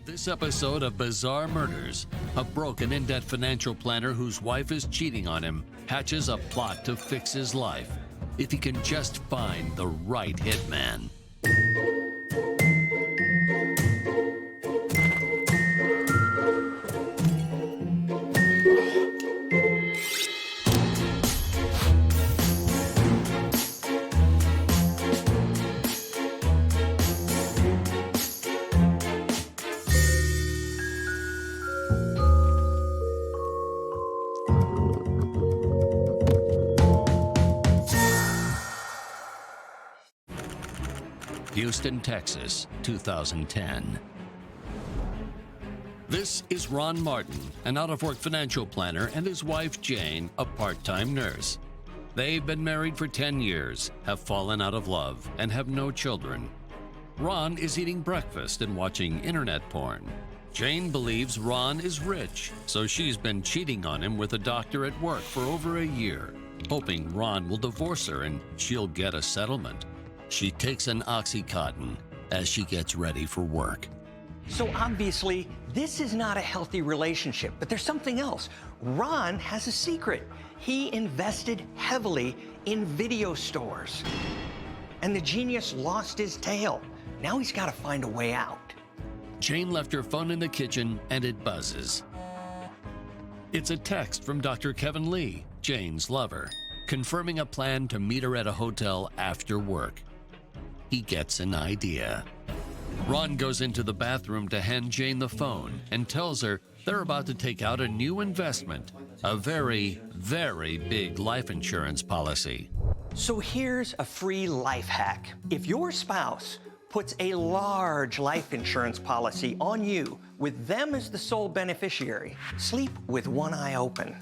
This episode of Bizarre Murders, a broken in-debt financial planner whose wife is cheating on him hatches a plot to fix his life if he can just find the right hitman. Houston, Texas, 2010. This is Ron Martin, an out-of-work financial planner, and his wife Jane, a part-time nurse. They've been married for 10 years, have fallen out of love, and have no children. Ron is eating breakfast and watching internet porn. Jane believes Ron is rich, so she's been cheating on him with a doctor at work for over a year, hoping Ron will divorce her and she'll get a settlement. She takes an Oxycontin as she gets ready for work. So obviously, this is not a healthy relationship, but there's something else. Ron has a secret. He invested heavily in video stores. And the genius lost his tail. Now he's got to find a way out. Jane left her phone in the kitchen and it buzzes. It's a text from Dr. Kevin Lee, Jane's lover, confirming a plan to meet her at a hotel after work. He gets an idea. Ron goes into the bathroom to hand Jane the phone and tells her they're about to take out a new investment, a very, very big life insurance policy. So here's a free life hack. If your spouse puts a large life insurance policy on you with them as the sole beneficiary, sleep with one eye open.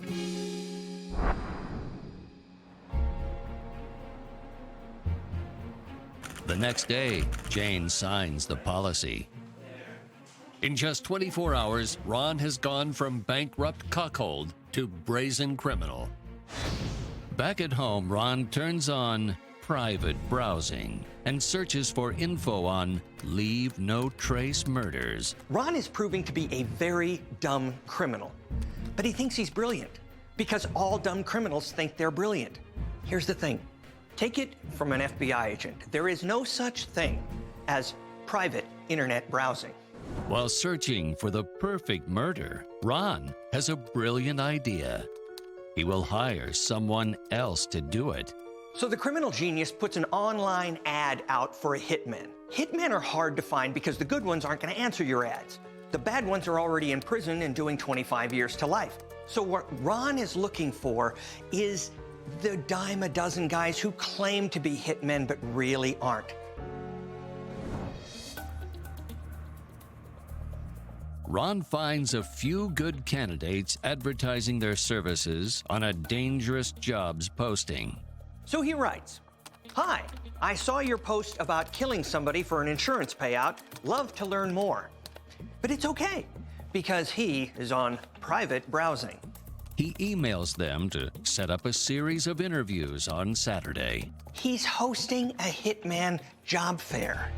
The next day, Jane signs the policy. In just 24 hours, Ron has gone from bankrupt cuckold to brazen criminal. Back at home, Ron turns on private browsing and searches for info on leave no trace murders. Ron is proving to be a very dumb criminal, but he thinks he's brilliant because all dumb criminals think they're brilliant. Here's the thing. Take it from an FBI agent. There is no such thing as private internet browsing. While searching for the perfect murder, Ron has a brilliant idea. He will hire someone else to do it. So the criminal genius puts an online ad out for a hitman. Hitmen are hard to find because the good ones aren't going to answer your ads. The bad ones are already in prison and doing 25 years to life. So what Ron is looking for is the dime a dozen guys who claim to be hitmen but really aren't. Ron finds a few good candidates advertising their services on a dangerous jobs posting. So he writes, "Hi, I saw your post about killing somebody for an insurance payout. Love to learn more." But it's okay because he is on private browsing. He emails them to set up a series of interviews on Saturday. He's hosting a hitman job fair.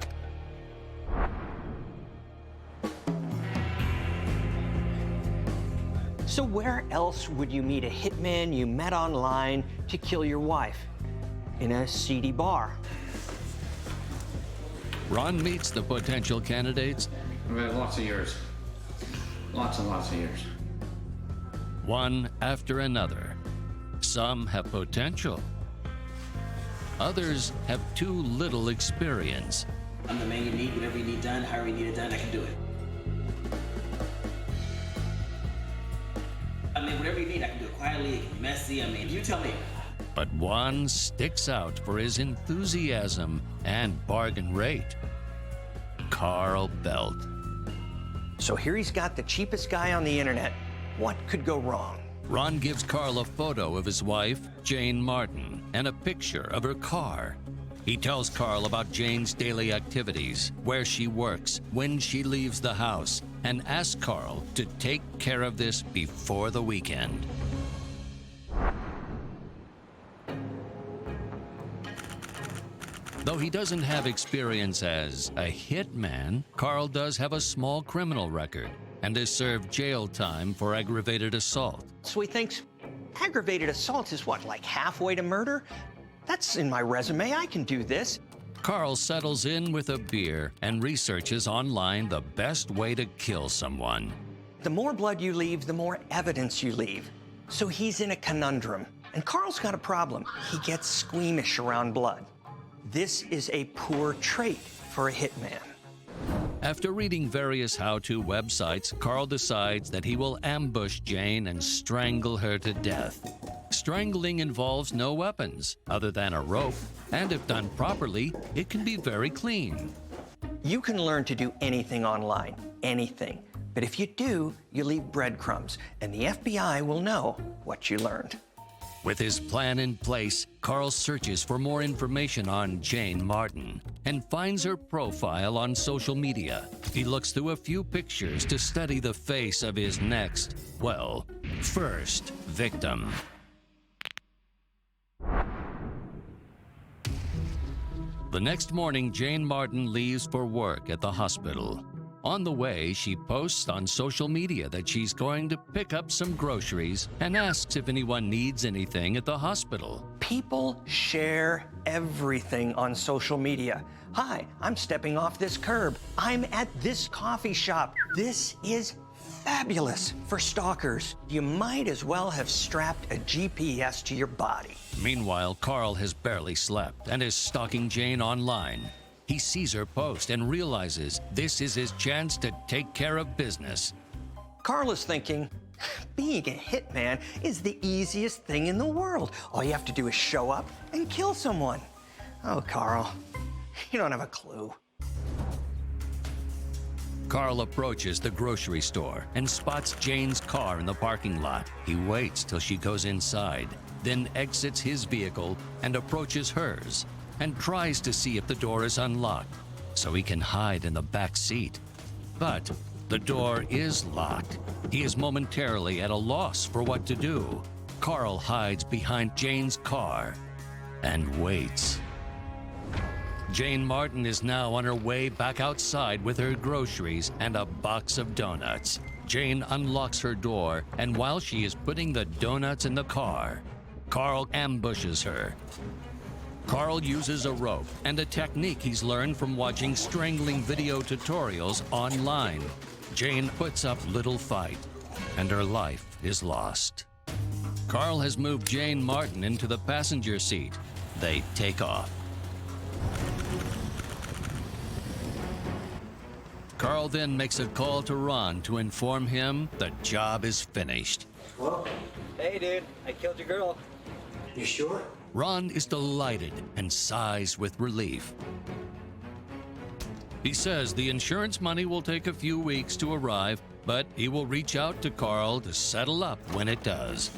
So where else would you meet a hitman you met online to kill your wife? In a seedy bar. Ron meets the potential candidates. I've had lots of years. Lots and lots of years. One after another. Some have potential. Others have too little experience. I'm the man you need, whatever you need done, however you need it done, I can do it. I mean, whatever you need, I can do it quietly, it can be messy, I mean, you tell me. But one sticks out for his enthusiasm and bargain rate. Carl Belt. So here he's got the cheapest guy on the internet. What could go wrong? Ron gives Carl a photo of his wife, Jane Martin, and a picture of her car. He tells Carl about Jane's daily activities, where she works, when she leaves the house, and asks Carl to take care of this before the weekend. Though he doesn't have experience as a hitman, Carl does have a small criminal record and has served jail time for aggravated assault. So he thinks, aggravated assault is what, like halfway to murder? That's in my resume, I can do this. Carl settles in with a beer and researches online the best way to kill someone. The more blood you leave, the more evidence you leave. So he's in a conundrum. And Carl's got a problem. He gets squeamish around blood. This is a poor trait for a hitman. After reading various how-to websites, Carl decides that he will ambush Jane and strangle her to death. Strangling involves no weapons other than a rope, and if done properly, it can be very clean. You can learn to do anything online, anything. But if you do, you leave breadcrumbs, and the FBI will know what you learned. With his plan in place, Carl searches for more information on Jane Martin and finds her profile on social media. He looks through a few pictures to study the face of his next, well, first victim. The next morning, Jane Martin leaves for work at the hospital. On the way, she posts on social media that she's going to pick up some groceries and asks if anyone needs anything at the hospital. People share everything on social media. Hi, I'm stepping off this curb. I'm at this coffee shop. This is fabulous for stalkers. You might as well have strapped a GPS to your body. Meanwhile, Carl has barely slept and is stalking Jane online. He sees her post and realizes this is his chance to take care of business. Carl is thinking, being a hitman is the easiest thing in the world. All you have to do is show up and kill someone. Oh, Carl, you don't have a clue. Carl approaches the grocery store and spots Jane's car in the parking lot. He waits till she goes inside, then exits his vehicle and approaches hers, and tries to see if the door is unlocked so he can hide in the back seat. But the door is locked. He is momentarily at a loss for what to do. Carl hides behind Jane's car and waits. Jane Martin is now on her way back outside with her groceries and a box of donuts. Jane unlocks her door, and while she is putting the donuts in the car, Carl ambushes her. Carl uses a rope and a technique he's learned from watching strangling video tutorials online. Jane puts up little fight, and her life is lost. Carl has moved Jane Martin into the passenger seat. They take off. Carl then makes a call to Ron to inform him the job is finished. Well, hey dude, I killed your girl. You sure? Ron is delighted and sighs with relief. He says the insurance money will take a few weeks to arrive, but he will reach out to Carl to settle up when it does.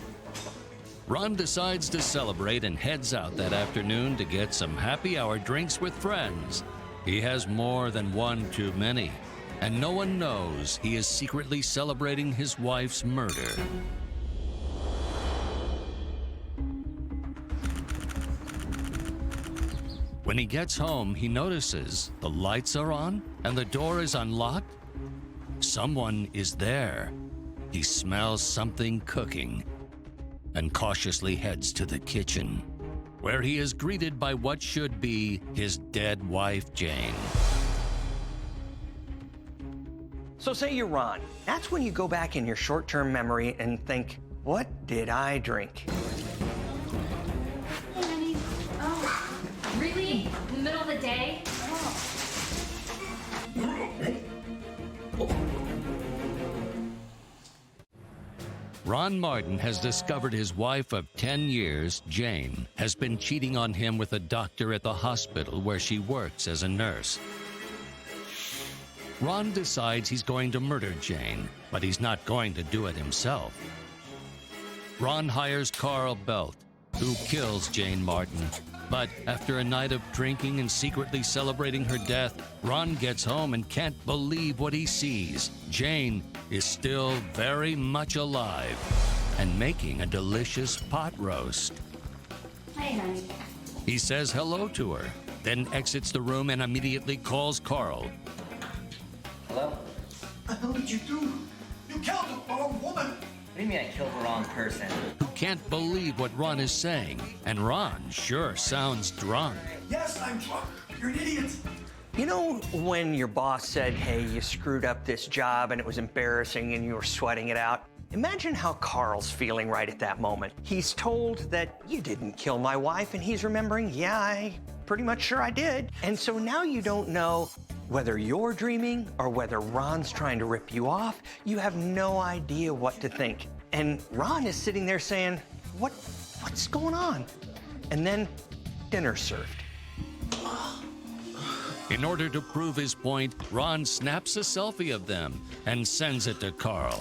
Ron decides to celebrate and heads out that afternoon to get some happy hour drinks with friends. He has more than one too many, and no one knows he is secretly celebrating his wife's murder. When he gets home, he notices the lights are on and the door is unlocked. Someone is there. He smells something cooking and cautiously heads to the kitchen, where he is greeted by what should be his dead wife, Jane. So say you're Ron. That's when you go back in your short-term memory and think, what did I drink? Hey, honey. Oh, really? In the middle of the day? Ron Martin has discovered his wife of 10 years, Jane, has been cheating on him with a doctor at the hospital where she works as a nurse. Ron decides he's going to murder Jane, but he's not going to do it himself. Ron hires Carl Belt, who kills Jane Martin. But after a night of drinking and secretly celebrating her death, Ron gets home and can't believe what he sees. Jane is still very much alive and making a delicious pot roast. Hey, honey. He says hello to her, then exits the room and immediately calls Carl. Hello? What the hell did you do? You killed the wrong woman! What do you mean I killed the wrong person? Who can't believe what Ron is saying, and Ron sure sounds drunk. Yes, I'm drunk. You're an idiot. You know when your boss said, hey, you screwed up this job and it was embarrassing and you were sweating it out? Imagine how Carl's feeling right at that moment. He's told that you didn't kill my wife, and he's remembering, yeah, I pretty much sure I did. And so now you don't know whether you're dreaming or whether Ron's trying to rip you off. You have no idea what to think. And Ron is sitting there saying, what's going on? And then dinner's served. In order to prove his point, Ron snaps a selfie of them and sends it to Carl.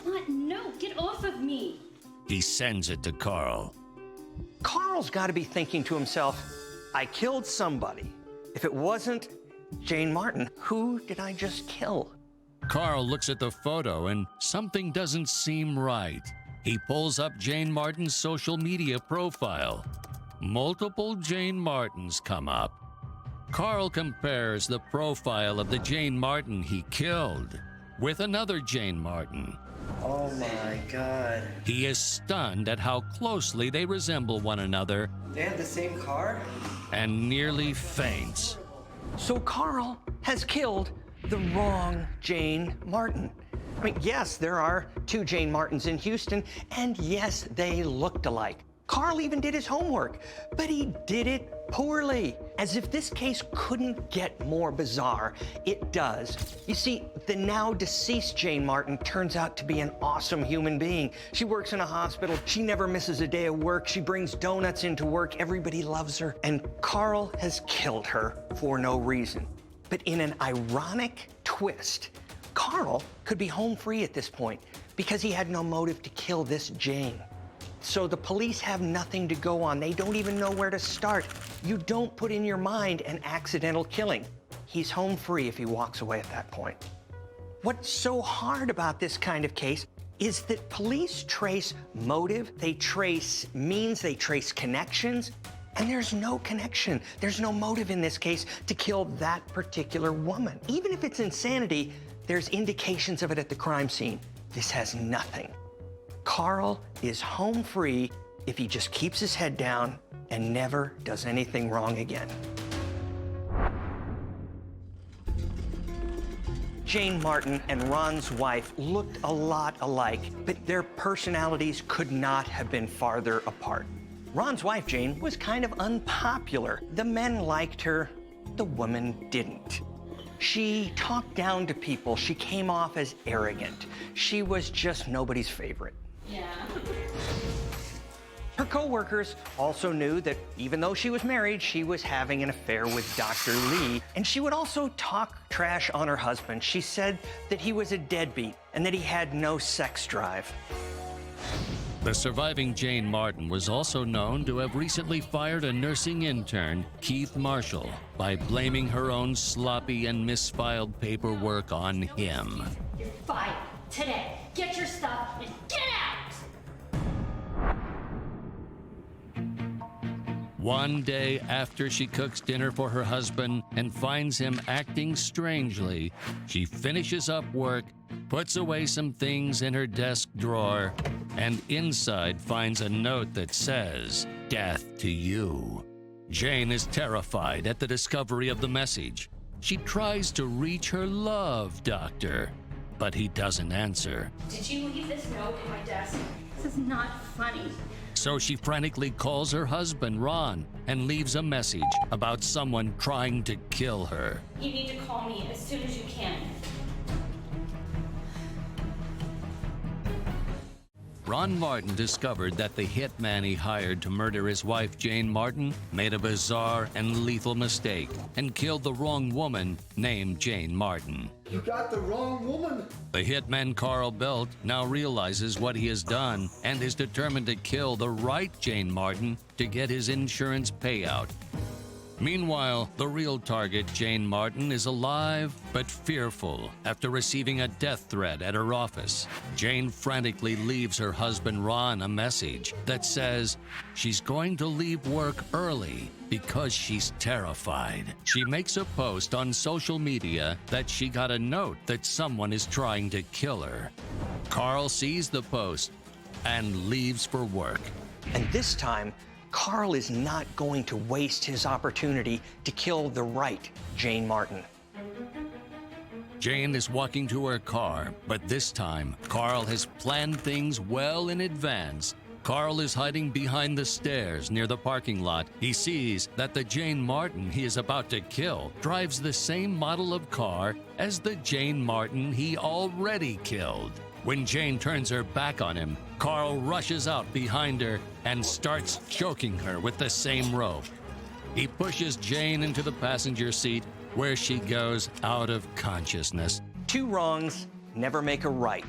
What? No, get off of me. He sends it to Carl. Carl's got to be thinking to himself, I killed somebody. If it wasn't Jane Martin, who did I just kill? Carl looks at the photo and something doesn't seem right. He pulls up Jane Martin's social media profile. Multiple Jane Martins come up. Carl compares the profile of the Jane Martin he killed with another Jane Martin. Oh my God. He is stunned at how closely they resemble one another They have the same car? and nearly faints. So Carl has killed the wrong Jane Martin. I mean, yes, there are two Jane Martins in Houston, and yes, they looked alike. Carl even did his homework, but he did it poorly. As if this case couldn't get more bizarre, it does. You see, the now deceased Jane Martin turns out to be an awesome human being. She works in a hospital. She never misses a day of work. She brings donuts into work. Everybody loves her. And Carl has killed her for no reason. But in an ironic twist, Carl could be home free at this point because he had no motive to kill this Jane. So the police have nothing to go on. They don't even know where to start. You don't put in your mind an accidental killing. He's home free if he walks away at that point. What's so hard about this kind of case is that police trace motive, they trace means, they trace connections, and there's no connection. There's no motive in this case to kill that particular woman. Even if it's insanity, there's indications of it at the crime scene. This has nothing. Carl is home free if he just keeps his head down and never does anything wrong again. Jane Martin and Ron's wife looked a lot alike, but their personalities could not have been farther apart. Ron's wife, Jane, was kind of unpopular. The men liked her, the woman didn't. She talked down to people. She came off as arrogant. She was just nobody's favorite. Yeah. Her co-workers also knew that even though she was married, she was having an affair with Dr. Lee, and she would also talk trash on her husband. She said that he was a deadbeat and that he had no sex drive. The surviving Jane Martin was also known to have recently fired a nursing intern, Keith Marshall, by blaming her own sloppy and misfiled paperwork on him. You're fired today. Get your stuff and get out! One day after she cooks dinner for her husband and finds him acting strangely, she finishes up work, puts away some things in her desk drawer, and inside finds a note that says, "Death to you." Jane is terrified at the discovery of the message. She tries to reach her love doctor, but he doesn't answer. Did you leave this note in my desk? This is not funny. So she frantically calls her husband, Ron, and leaves a message about someone trying to kill her. You need to call me as soon as you can. Ron Martin discovered that the hitman he hired to murder his wife, Jane Martin, made a bizarre and lethal mistake and killed the wrong woman named Jane Martin. You got the wrong woman. The hitman Carl Belt now realizes what he has done and is determined to kill the right Jane Martin to get his insurance payout. Meanwhile, the real target, Jane Martin, is alive but fearful after receiving a death threat at her office. Jane frantically leaves her husband Ron a message that says she's going to leave work early because she's terrified. She makes a post on social media that she got a note that someone is trying to kill her. Carl sees the post and leaves for work. And this time, Carl is not going to waste his opportunity to kill the right Jane Martin. Jane is walking to her car, but this time, Carl has planned things well in advance. Carl is hiding behind the stairs near the parking lot. He sees that the Jane Martin he is about to kill drives the same model of car as the Jane Martin he already killed. When Jane turns her back on him, Carl rushes out behind her and starts choking her with the same rope. He pushes Jane into the passenger seat, where she goes out of consciousness. Two wrongs never make a right.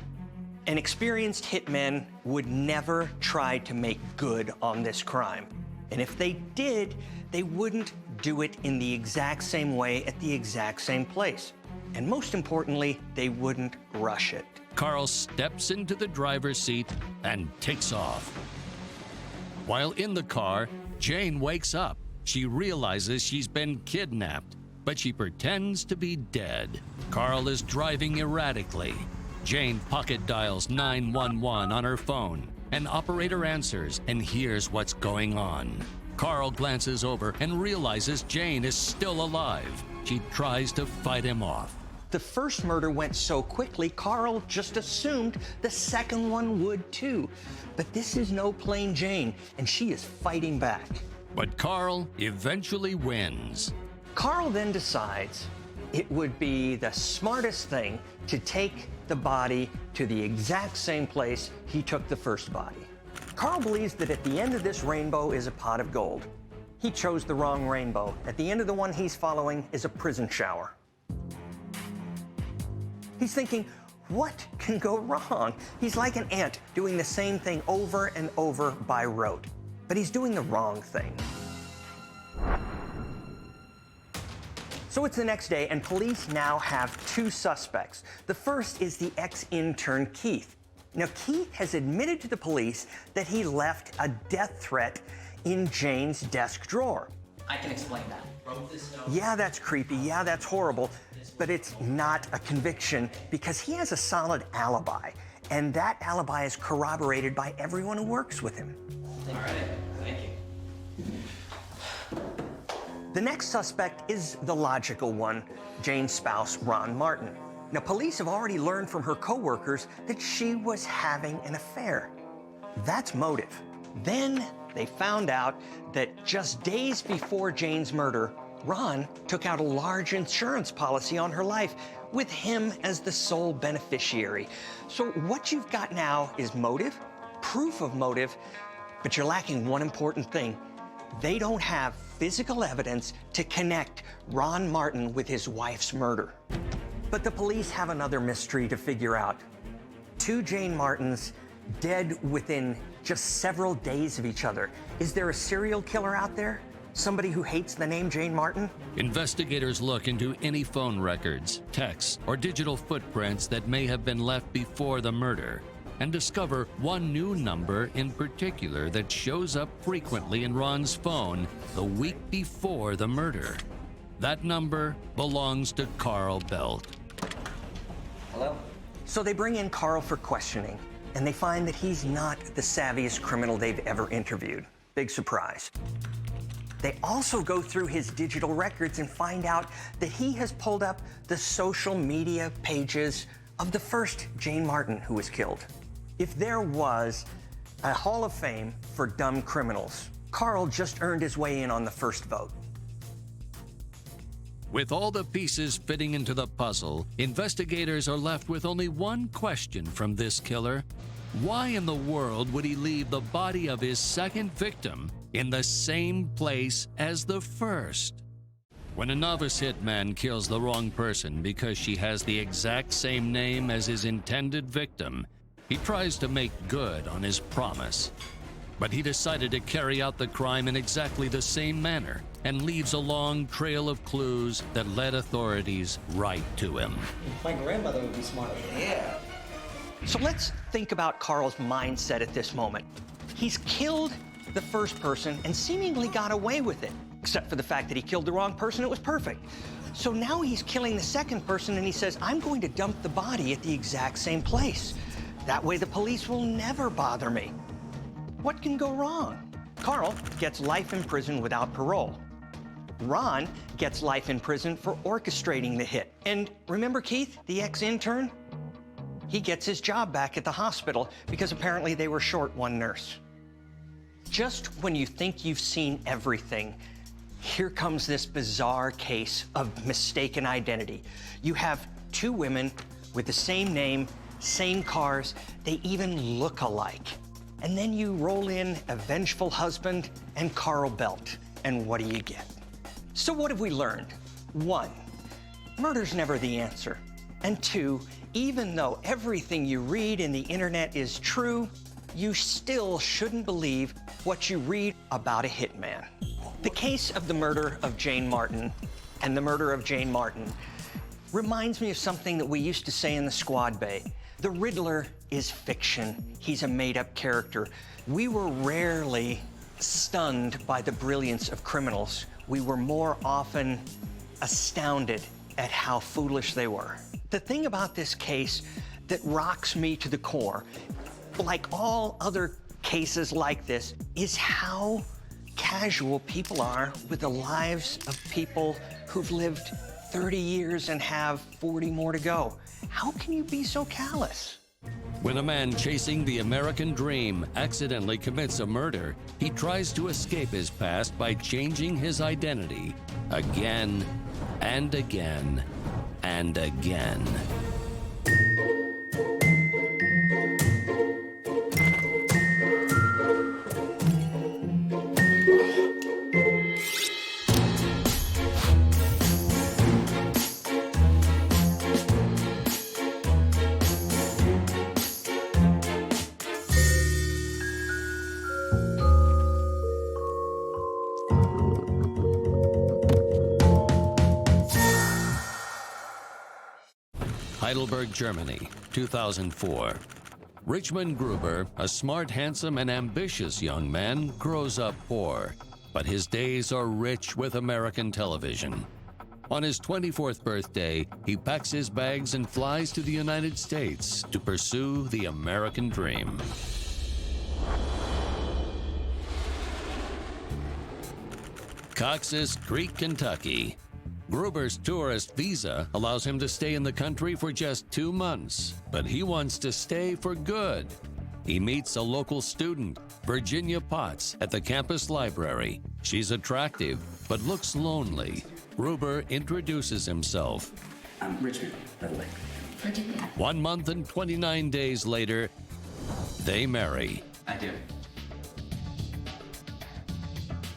An experienced hitman would never try to make good on this crime. And if they did, they wouldn't do it in the exact same way at the exact same place. And most importantly, they wouldn't rush it. Carl steps into the driver's seat and takes off. While in the car, Jane wakes up. She realizes she's been kidnapped, but she pretends to be dead. Carl is driving erratically. Jane pocket dials 911 on her phone. An operator answers and hears what's going on. Carl glances over and realizes Jane is still alive. She tries to fight him off. The first murder went so quickly, Carl just assumed the second one would too. But this is no plain Jane, and she is fighting back. But Carl eventually wins. Carl then decides it would be the smartest thing to take the body to the exact same place he took the first body. Carl believes that at the end of this rainbow is a pot of gold. He chose the wrong rainbow. At the end of the one he's following is a prison shower. He's thinking, what can go wrong? He's like an ant doing the same thing over and over by rote, but he's doing the wrong thing. So it's the next day, and police now have two suspects. The first is the ex-intern Keith. Now, Keith has admitted to the police that he left a death threat in Jane's desk drawer. I can explain that. Yeah, that's creepy. Yeah, that's horrible. But it's not a conviction because he has a solid alibi. And that alibi is corroborated by everyone who works with him. All right, thank you. The next suspect is the logical one, Jane's spouse, Ron Martin. Now, police have already learned from her coworkers that she was having an affair. That's motive. Then they found out that just days before Jane's murder, Ron took out a large insurance policy on her life with him as the sole beneficiary. So what you've got now is motive, proof of motive, but you're lacking one important thing. They don't have physical evidence to connect Ron Martin with his wife's murder. But the police have another mystery to figure out. Two Jane Martins dead within just several days of each other. Is there a serial killer out there? Somebody who hates the name Jane Martin? Investigators look into any phone records, texts, or digital footprints that may have been left before the murder, and discover one new number in particular that shows up frequently in Ron's phone the week before the murder. That number belongs to Carl Belt. Hello? So they bring in Carl for questioning, and they find that he's not the savviest criminal they've ever interviewed. Big surprise. They also go through his digital records and find out that he has pulled up the social media pages of the first Jane Martin who was killed. If there was a Hall of Fame for dumb criminals, Carl just earned his way in on the first vote. With all the pieces fitting into the puzzle, investigators are left with only one question from this killer. Why in the world would he leave the body of his second victim in the same place as the first? When a novice hitman kills the wrong person because she has the exact same name as his intended victim, he tries to make good on his promise. But he decided to carry out the crime in exactly the same manner and leaves a long trail of clues that led authorities right to him. My grandmother would be smart. Yeah. So let's think about Carl's mindset at this moment. He's killed the first person and seemingly got away with it, except for the fact that he killed the wrong person. It was perfect. So now he's killing the second person and he says, I'm going to dump the body at the exact same place. That way the police will never bother me. What can go wrong? Carl gets life in prison without parole. Ron gets life in prison for orchestrating the hit. And remember Keith, the ex-intern? He gets his job back at the hospital because apparently they were short one nurse. Just when you think you've seen everything, here comes this bizarre case of mistaken identity. You have two women with the same name, same cars, they even look alike. And then you roll in a vengeful husband and Carl Belt, and what do you get? So what have we learned? 1, murder's never the answer. And 2, even though everything you read in the internet is true, you still shouldn't believe what you read about a hitman. The case of the murder of Jane Martin and the murder of Jane Martin reminds me of something that we used to say in the squad bay. The Riddler is fiction. He's a made-up character. We were rarely stunned by the brilliance of criminals. We were more often astounded at how foolish they were. The thing about this case that rocks me to the core, like all other cases like this, is how casual people are with the lives of people who've lived 30 years and have 40 more to go. How can you be so callous? When a man chasing the American dream accidentally commits a murder, he tries to escape his past by changing his identity again and again and again. Heidelberg, Germany, 2004. Richmond Gruber, a smart, handsome, and ambitious young man, grows up poor, but his days are rich with American television. On his 24th birthday, he packs his bags and flies to the United States to pursue the American dream. Cox's Creek, Kentucky. Gruber's tourist visa allows him to stay in the country for just 2 months, but he wants to stay for good. He meets a local student, Virginia Potts, at the campus library. She's attractive, but looks lonely. Gruber introduces himself. I'm Richmond, by the way. Virginia. 1 month and 29 days later, they marry. I do.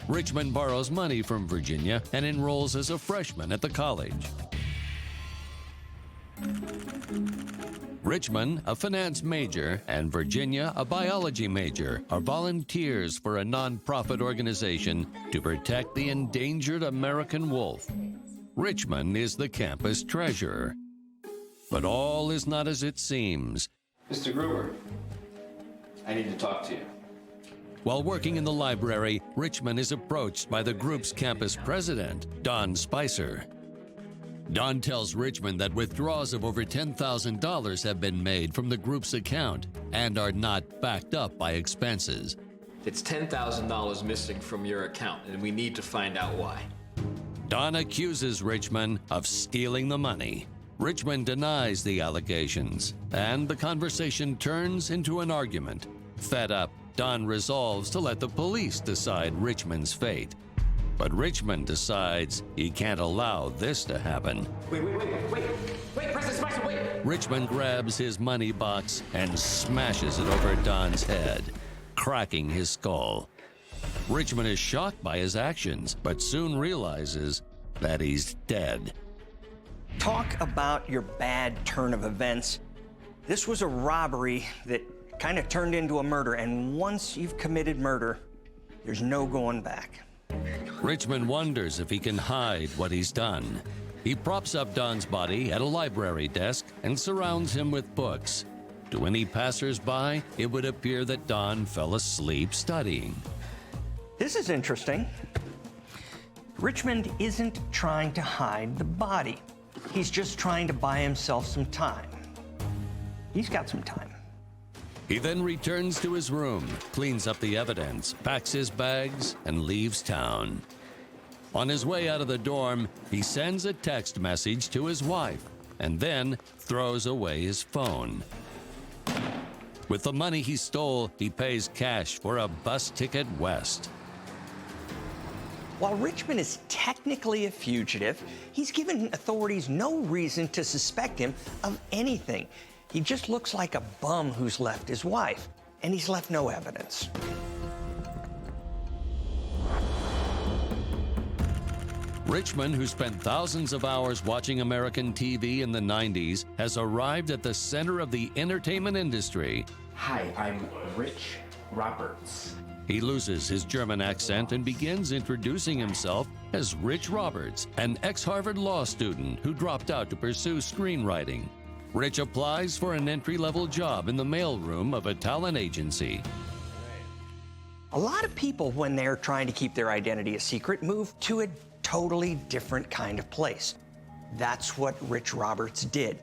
Richmond borrows money from Virginia and enrolls as a freshman at the college. Richmond, a finance major, and Virginia, a biology major, are volunteers for a nonprofit organization to protect the endangered American wolf. Richmond is the campus treasurer. But all is not as it seems. Mr. Gruber, I need to talk to you. While working in the library, Richmond is approached by the group's campus president, Don Spicer. Don tells Richmond that withdrawals of over $10,000 have been made from the group's account and are not backed up by expenses. It's $10,000 missing from your account, and we need to find out why. Don accuses Richmond of stealing the money. Richmond denies the allegations, and the conversation turns into an argument. Fed up, Don resolves to let the police decide Richmond's fate. But Richmond decides he can't allow this to happen. Wait, President Spicer, wait! Richmond grabs his money box and smashes it over Don's head, cracking his skull. Richmond is shocked by his actions, but soon realizes that he's dead. Talk about your bad turn of events. This was a robbery that kind of turned into a murder, and once you've committed murder, there's no going back. Richmond wonders if he can hide what he's done. He props up Don's body at a library desk and surrounds him with books. To any passers-by, it would appear that Don fell asleep studying. This is interesting. Richmond isn't trying to hide the body. He's just trying to buy himself some time. He's got some time. He then returns to his room, cleans up the evidence, packs his bags, and leaves town. On his way out of the dorm, he sends a text message to his wife and then throws away his phone. With the money he stole, he pays cash for a bus ticket west. While Richmond is technically a fugitive, he's given authorities no reason to suspect him of anything. He just looks like a bum who's left his wife, and he's left no evidence. Richmond, who spent thousands of hours watching American TV in the 90s, has arrived at the center of the entertainment industry. Hi, I'm Rich Roberts. He loses his German accent and begins introducing himself as Rich Roberts, an ex-Harvard law student who dropped out to pursue screenwriting. Rich applies for an entry-level job in the mailroom of a talent agency. A lot of people, when they're trying to keep their identity a secret, move to a totally different kind of place. That's what Rich Roberts did.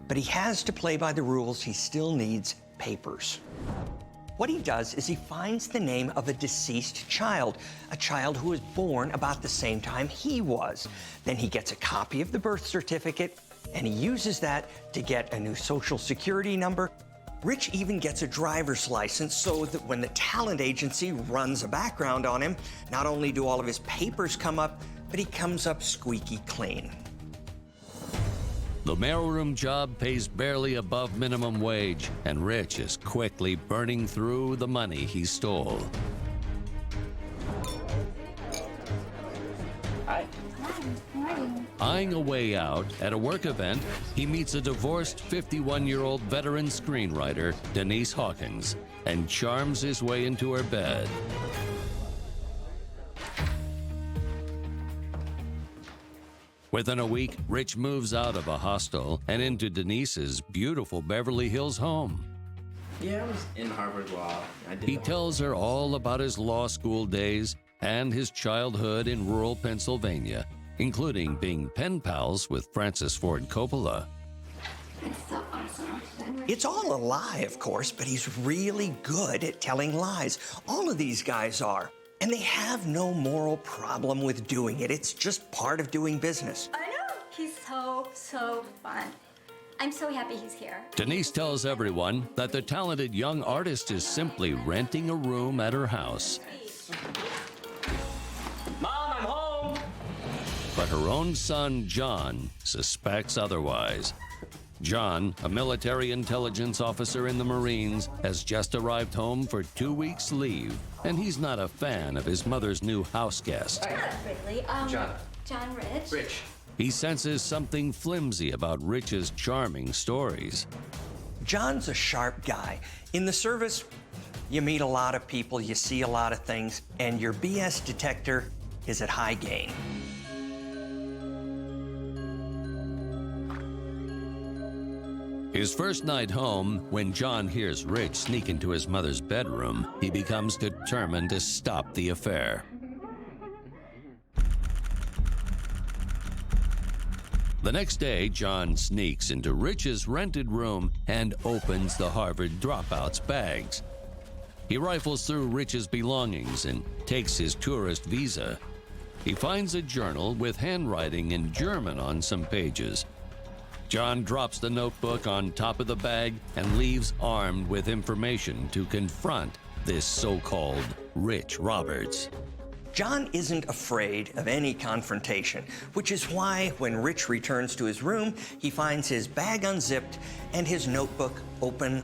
But he has to play by the rules. He still needs papers. What he does is he finds the name of a deceased child, a child who was born about the same time he was. Then he gets a copy of the birth certificate, and he uses that to get a new social security number. Rich even gets a driver's license so that when the talent agency runs a background on him, not only do all of his papers come up, but he comes up squeaky clean. The mailroom job pays barely above minimum wage, and Rich is quickly burning through the money he stole. Hi. Eyeing a way out at a work event, he meets a divorced 51-year-old veteran screenwriter, Denise Hawkins, and charms his way into her bed. Within a week, Rich moves out of a hostel and into Denise's beautiful Beverly Hills home. Yeah, I was in Harvard Law. He tells her all about his law school days and his childhood in rural Pennsylvania, including being pen pals with Francis Ford Coppola. It's so awesome. It's all a lie, of course, but he's really good at telling lies. All of these guys are. And they have no moral problem with doing it. It's just part of doing business. I know. He's so fun. I'm so happy he's here. Denise tells everyone that the talented young artist is simply renting a room at her house. Mom, I'm home. But her own son, John, suspects otherwise. John, a military intelligence officer in the Marines, has just arrived home for 2 weeks' leave, and he's not a fan of his mother's new house guest. Not really. John Rich. Rich. He senses something flimsy about Rich's charming stories. John's a sharp guy. In the service, you meet a lot of people, you see a lot of things, and your BS detector is at high gain. His first night home, when John hears Rich sneak into his mother's bedroom, he becomes determined to stop the affair. The next day, John sneaks into Rich's rented room and opens the Harvard dropout's bags. He rifles through Rich's belongings and takes his tourist visa. He finds a journal with handwriting in German on some pages. John drops the notebook on top of the bag and leaves armed with information to confront this so-called Rich Roberts. John isn't afraid of any confrontation, which is why when Rich returns to his room, he finds his bag unzipped and his notebook open.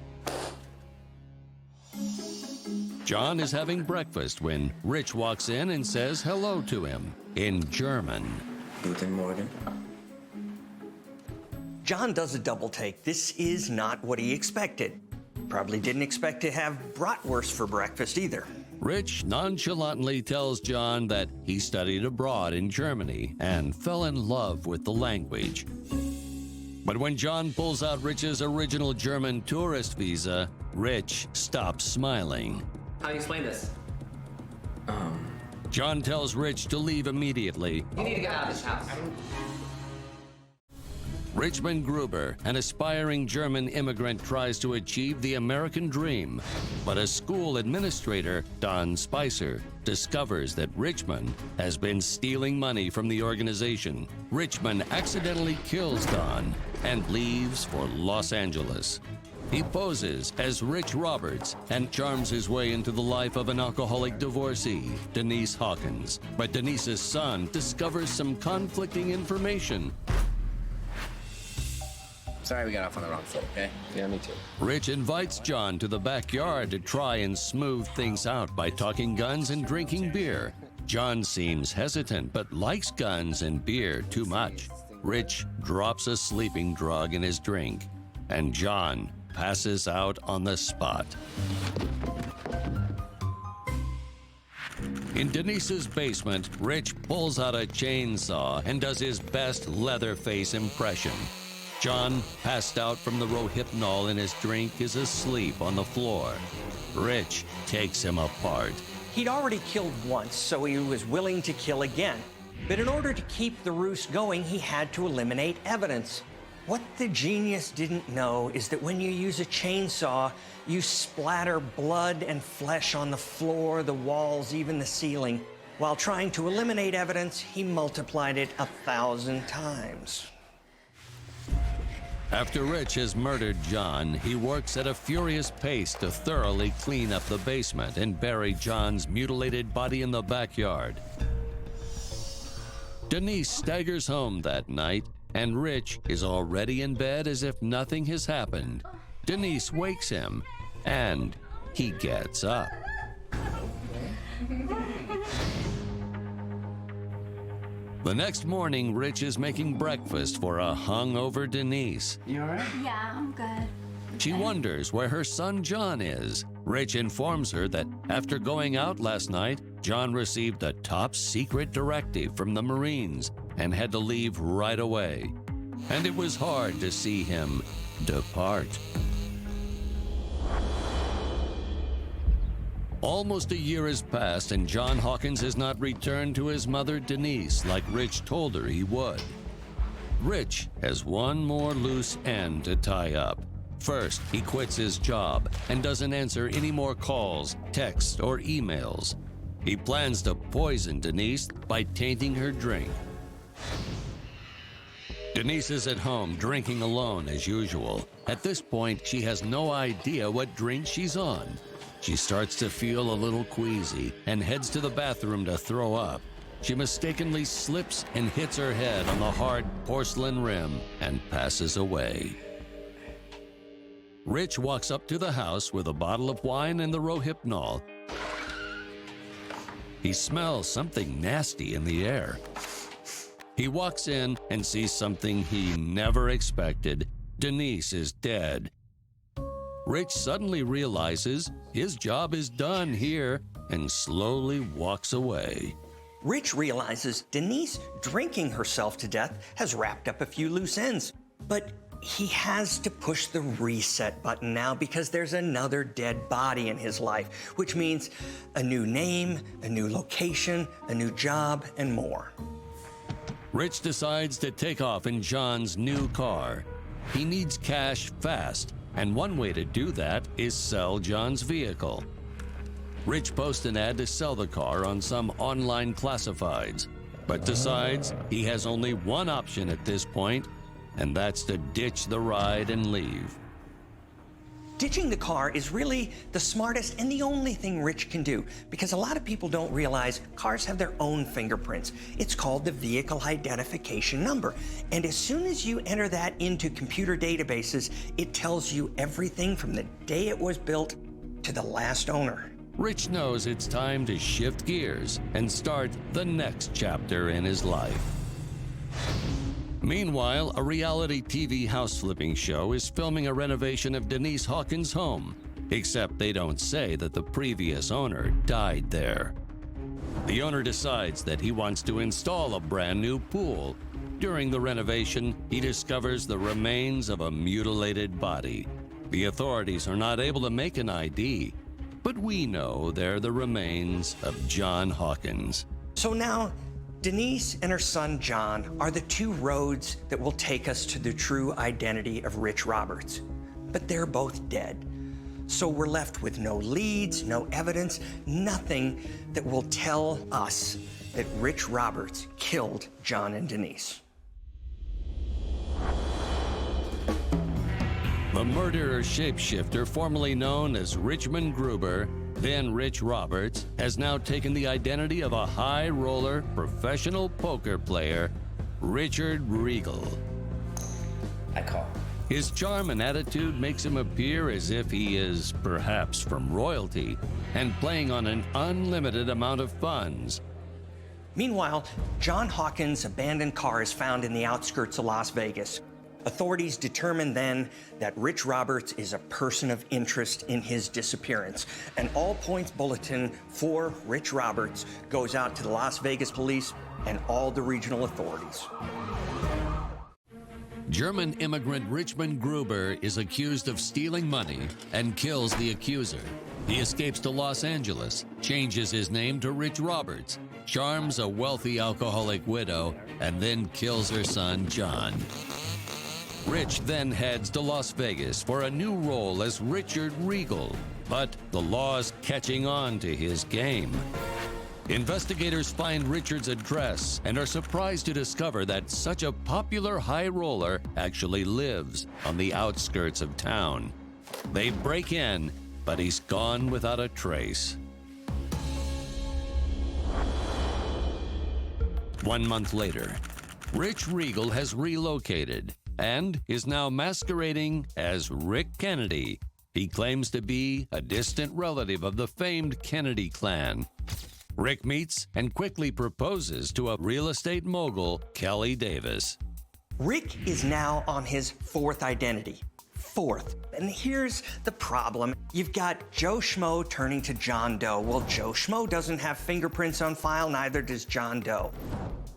John is having breakfast when Rich walks in and says hello to him in German. Guten Morgen. John does a double take. This is not what he expected. Probably didn't expect to have bratwurst for breakfast either. Rich nonchalantly tells John that he studied abroad in Germany and fell in love with the language. But when John pulls out Rich's original German tourist visa, Rich stops smiling. How do you explain this? John tells Rich to leave immediately. You need to get out of this house. Richmond Gruber, an aspiring German immigrant, tries to achieve the American dream. But a school administrator, Don Spicer, discovers that Richmond has been stealing money from the organization. Richmond accidentally kills Don and leaves for Los Angeles. He poses as Rich Roberts and charms his way into the life of an alcoholic divorcee, Denise Hawkins. But Denise's son discovers some conflicting information. Sorry we got off on the wrong foot, okay? Yeah, me too. Rich invites John to the backyard to try and smooth things out by talking guns and drinking beer. John seems hesitant but likes guns and beer too much. Rich drops a sleeping drug in his drink, and John passes out on the spot. In Denise's basement, Rich pulls out a chainsaw and does his best Leatherface impression. John, passed out from the Rohypnol in his drink, is asleep on the floor. Rich takes him apart. He'd already killed once, so he was willing to kill again. But in order to keep the ruse going, he had to eliminate evidence. What the genius didn't know is that when you use a chainsaw, you splatter blood and flesh on the floor, the walls, even the ceiling. While trying to eliminate evidence, he multiplied it 1,000 times. After Rich has murdered John, he works at a furious pace to thoroughly clean up the basement and bury John's mutilated body in the backyard. Denise staggers home that night, and Rich is already in bed as if nothing has happened. Denise wakes him, and he gets up. The next morning, Rich is making breakfast for a hungover Denise. You all right? Yeah, I'm good. She wonders where her son John is. Rich informs her that after going out last night, John received a top-secret directive from the Marines and had to leave right away. And it was hard to see him depart. Almost a year has passed, and John Hawkins has not returned to his mother Denise like Rich told her he would. Rich has one more loose end to tie up. First, he quits his job and doesn't answer any more calls, texts, or emails. He plans to poison Denise by tainting her drink. Denise is at home drinking alone as usual. At this point, she has no idea what drink she's on. She starts to feel a little queasy and heads to the bathroom to throw up. She mistakenly slips and hits her head on the hard porcelain rim and passes away. Rich walks up to the house with a bottle of wine and the Rohypnol. He smells something nasty in the air. He walks in and sees something he never expected. Denise is dead. Rich suddenly realizes his job is done here and slowly walks away. Rich realizes Denise drinking herself to death has wrapped up a few loose ends. But he has to push the reset button now because there's another dead body in his life, which means a new name, a new location, a new job, and more. Rich decides to take off in John's new car. He needs cash fast, and one way to do that is sell John's vehicle. Rich posts an ad to sell the car on some online classifieds, but decides he has only one option at this point, and that's to ditch the ride and leave. Ditching the car is really the smartest and the only thing Rich can do, because a lot of people don't realize cars have their own fingerprints. It's called the vehicle identification number. And as soon as you enter that into computer databases, it tells you everything from the day it was built to the last owner. Rich knows it's time to shift gears and start the next chapter in his life. Meanwhile, a reality TV house flipping show is filming a renovation of Denise Hawkins' home, except they don't say that the previous owner died there. The owner decides that he wants to install a brand new pool. During the renovation, he discovers the remains of a mutilated body. The authorities are not able to make an ID, but we know they're the remains of John Hawkins. So now, Denise and her son John are the two roads that will take us to the true identity of Rich Roberts. But they're both dead. So we're left with no leads, no evidence, nothing that will tell us that Rich Roberts killed John and Denise. The murderer Shapeshifter, formerly known as Richmond Gruber, then Rich Roberts, has now taken the identity of a high roller professional poker player, Richard Regal. I call. His charm and attitude makes him appear as if he is perhaps from royalty and playing on an unlimited amount of funds. Meanwhile, John Hawkins' abandoned car is found in the outskirts of Las Vegas. Authorities determine then that Rich Roberts is a person of interest in his disappearance. An all-points bulletin for Rich Roberts goes out to the Las Vegas police and all the regional authorities. German immigrant Richmond Gruber is accused of stealing money and kills the accuser. He escapes to Los Angeles, changes his name to Rich Roberts, charms a wealthy alcoholic widow, and then kills her son, John. Rich then heads to Las Vegas for a new role as Richard Regal, but the law's catching on to his game. Investigators find Richard's address and are surprised to discover that such a popular high roller actually lives on the outskirts of town. They break in, but he's gone without a trace. 1 month later, Rich Regal has relocated and is now masquerading as Rick Kennedy. He claims to be a distant relative of the famed Kennedy clan. Rick meets and quickly proposes to a real estate mogul, Kelly Davis. Rick is now on his fourth identity. Fourth. And here's the problem. You've got Joe Schmo turning to John Doe. Well, Joe Schmo doesn't have fingerprints on file, neither does John Doe.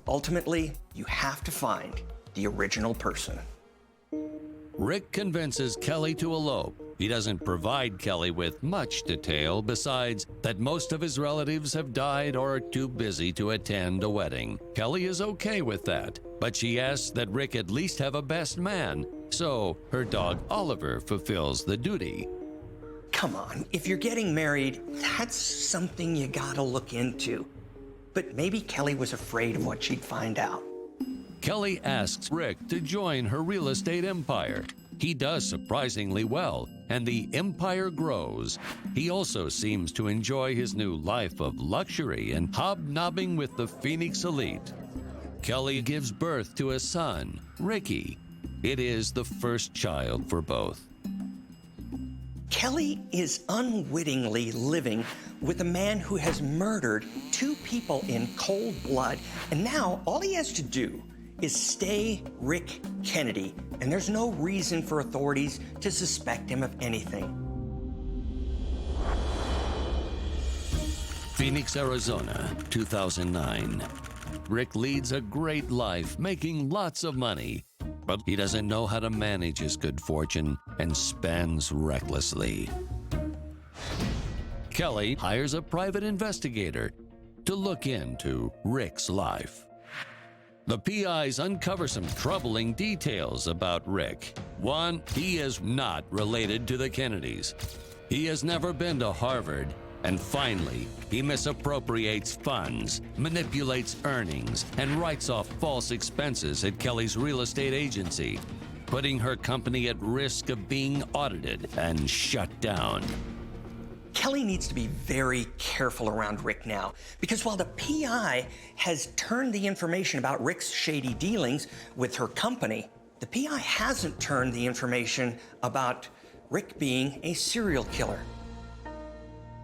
Ultimately, you have to find the original person. Rick convinces Kelly to elope. He doesn't provide Kelly with much detail besides that most of his relatives have died or are too busy to attend a wedding. Kelly is okay with that, but she asks that Rick at least have a best man, so her dog Oliver fulfills the duty. Come on, if you're getting married, that's something you gotta look into. But maybe Kelly was afraid of what she'd find out. Kelly asks Rick to join her real estate empire. He does surprisingly well, and the empire grows. He also seems to enjoy his new life of luxury and hobnobbing with the Phoenix elite. Kelly gives birth to a son, Ricky. It is the first child for both. Kelly is unwittingly living with a man who has murdered 2 people in cold blood, and now all he has to do is stay Rick Kennedy, and there's no reason for authorities to suspect him of anything. Phoenix, Arizona, 2009. Rick leads a great life, making lots of money, but he doesn't know how to manage his good fortune and spends recklessly. Kelly hires a private investigator to look into Rick's life. The PIs uncover some troubling details about Rick. 1, he is not related to the Kennedys. He has never been to Harvard. And finally, he misappropriates funds, manipulates earnings, and writes off false expenses at Kelly's real estate agency, putting her company at risk of being audited and shut down. Kelly needs to be very careful around Rick now, because while the PI has turned the information about Rick's shady dealings with her company, the PI hasn't turned the information about Rick being a serial killer.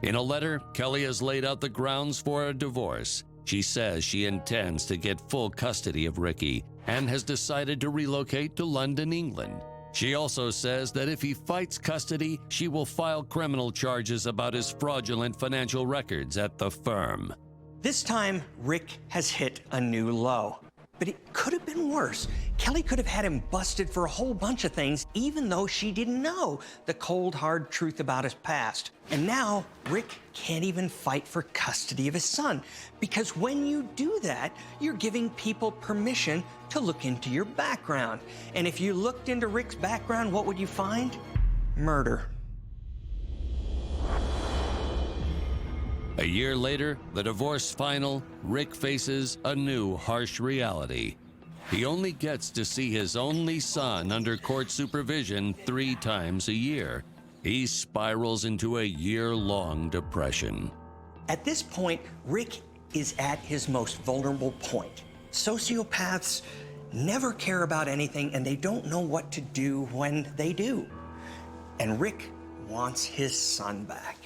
In a letter, Kelly has laid out the grounds for a divorce. She says she intends to get full custody of Ricky and has decided to relocate to London, England. She also says that if he fights custody, she will file criminal charges about his fraudulent financial records at the firm. This time, Rick has hit a new low. But it could have been worse. Kelly could have had him busted for a whole bunch of things, even though she didn't know the cold, hard truth about his past. And now, Rick can't even fight for custody of his son, because when you do that, you're giving people permission to look into your background. And if you looked into Rick's background, what would you find? Murder. A year later, the divorce final, Rick faces a new harsh reality. He only gets to see his only son under court supervision 3 times a year. He spirals into a year-long depression. At this point, Rick is at his most vulnerable point. Sociopaths never care about anything, and they don't know what to do when they do. And Rick wants his son back.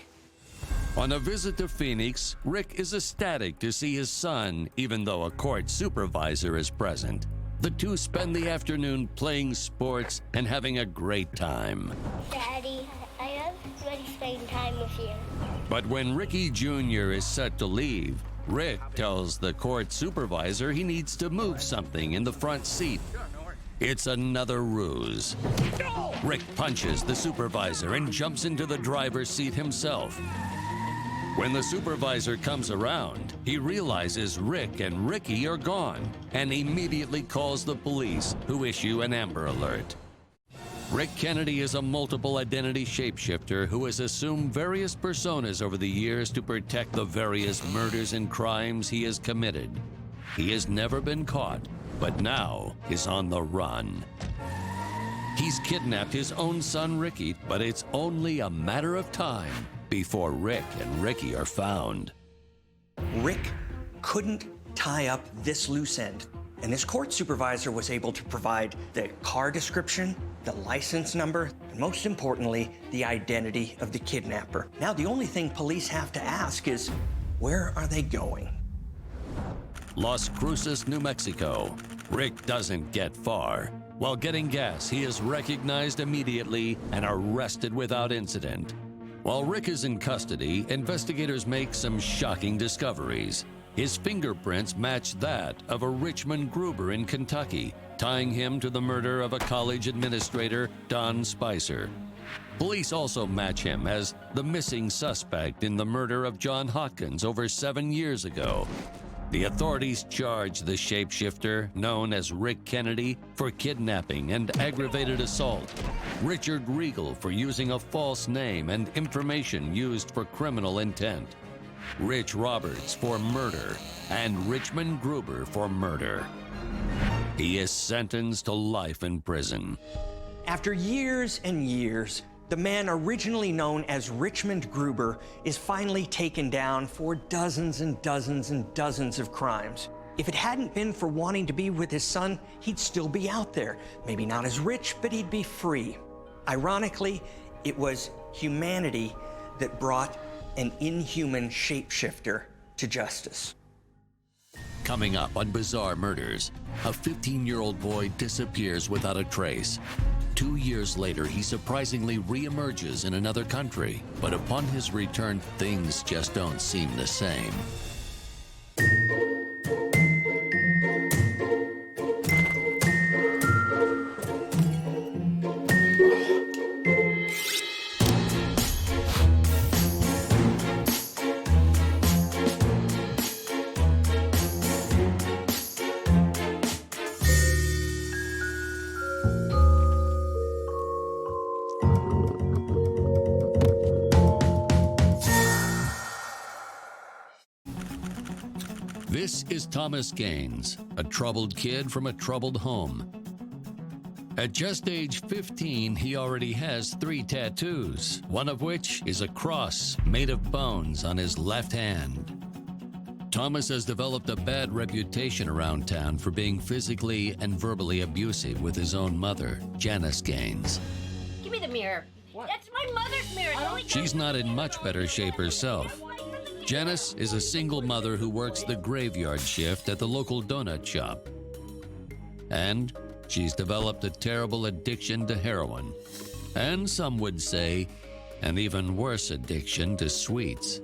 On a visit to Phoenix, Rick is ecstatic to see his son, even though a court supervisor is present. The two spend the afternoon playing sports and having a great time. Daddy, I love spending time with you. But when Ricky Jr. is set to leave, Rick tells the court supervisor he needs to move something in the front seat. It's another ruse. Rick punches the supervisor and jumps into the driver's seat himself. When the supervisor comes around, he realizes Rick and Ricky are gone and immediately calls the police, who issue an Amber Alert. Rick Kennedy is a multiple identity shapeshifter who has assumed various personas over the years to protect the various murders and crimes he has committed. He has never been caught, but now is on the run. He's kidnapped his own son Ricky, but it's only a matter of time before Rick and Ricky are found. Rick couldn't tie up this loose end, and his court supervisor was able to provide the car description, the license number, and most importantly, the identity of the kidnapper. Now, the only thing police have to ask is, where are they going? Las Cruces, New Mexico. Rick doesn't get far. While getting gas, he is recognized immediately and arrested without incident. While Rick is in custody, investigators make some shocking discoveries. His fingerprints match that of a Richmond Gruber in Kentucky, tying him to the murder of a college administrator, Don Spicer. Police also match him as the missing suspect in the murder of John Hopkins over 7 years ago. The authorities charge the shapeshifter, known as Rick Kennedy, for kidnapping and aggravated assault, Richard Regal for using a false name and information used for criminal intent, Rich Roberts for murder, and Richmond Gruber for murder. He is sentenced to life in prison. After years and years, the man originally known as Richmond Gruber is finally taken down for dozens and dozens and dozens of crimes. If it hadn't been for wanting to be with his son, he'd still be out there. Maybe not as rich, but he'd be free. Ironically, it was humanity that brought an inhuman shapeshifter to justice. Coming up on Bizarre Murders, a 15-year-old boy disappears without a trace. 2 years later, he surprisingly reemerges in another country, but upon his return, things just don't seem the same. This is Thomas Gaines, a troubled kid from a troubled home. At just age 15, he already has 3 tattoos, one of which is a cross made of bones on his left hand. Thomas has developed a bad reputation around town for being physically and verbally abusive with his own mother, Janice Gaines. Give me the mirror. What? That's my mother's mirror. She's not in much better shape herself. Janice is a single mother who works the graveyard shift at the local donut shop. and she's developed a terrible addiction to heroin. And some would say, an even worse addiction to sweets.